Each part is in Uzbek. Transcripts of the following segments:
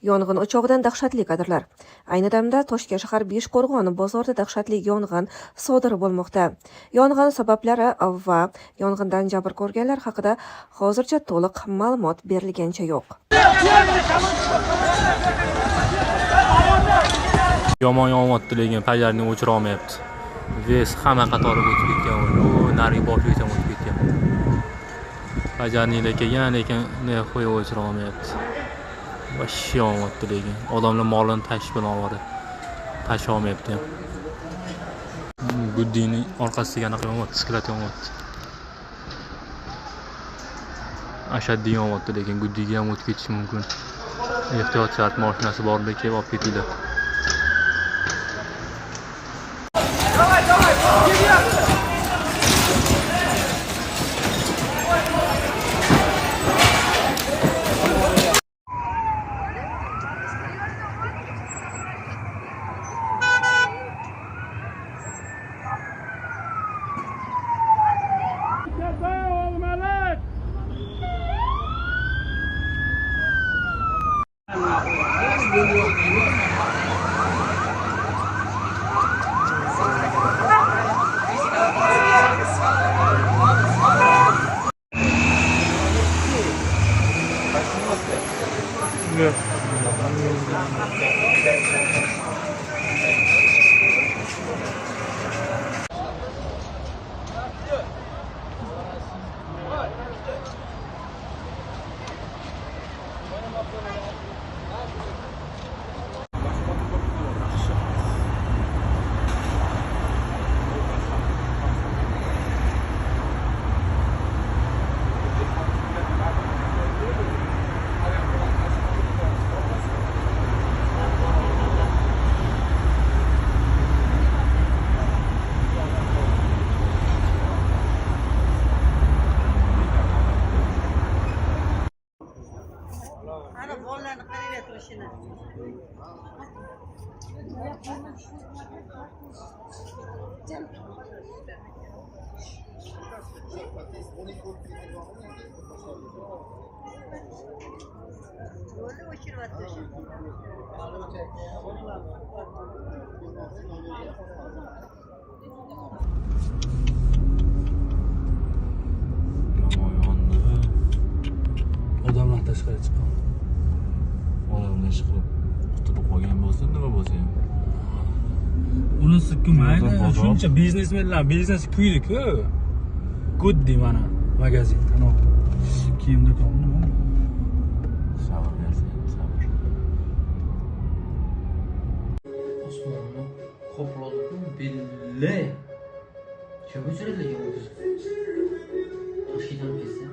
Yong'in o'chog'idan dahshatli kadrlar. Ayni damda Toshkent shahar Beshqo'rg'on bozorida dahshatli yong'in sodir bo'lmoqda. Yong'in sabablari va yong'indan jabr ko'rganlar haqida hozircha to'liq ma'lumot berilganicha yo'q. Yomon yonyapti, lekin pajarni o'chira olmayapti. Ves hamma qatori o'tib ketgan. Nariga borib ham o'tib ketgan. Pajarnilar kelgan, lekin qo'yib o'chira olmayapti. Vashshi yonyapti, lekin odamlar molini tashish bilan ovora. Tasha olmayapti ham. Guddining orqasiga anaqa yonyapti, sklat yonyapti. Ashaddiy yonyapti, lekin guddiga ham o'tib ketishi mumkin. Ehtiyot shart mashinasi borlar, kelib olib ketinglar. Odamlar tashqariga chiqqan. Odamlar chiqib qutulib qolgan bo'lsa, nima bo'lsa ham. Unisi mayli, shuncha biznesmenlar biznesi kuydi-ku. Guddi mana magazin tanov. Kiyim do'koni nima? Sabr bersin, sabr. Osmonni qopladi-ku, bille. Kim uchiradi yulduz? Toshkentdan kelsa.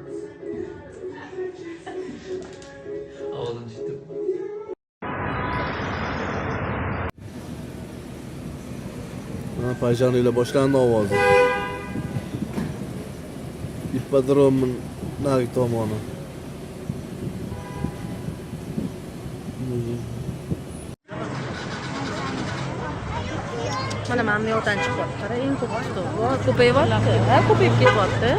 Ovozim chiqdi. Pajarnilar boshlandi ovozi. İppodrom nari tomoni. Mana men bu yoqdan chiqyapti. Qarang, eng ko'p chiqdi. Voy, ko'payyapti. Ha, ko'payib ketyapti.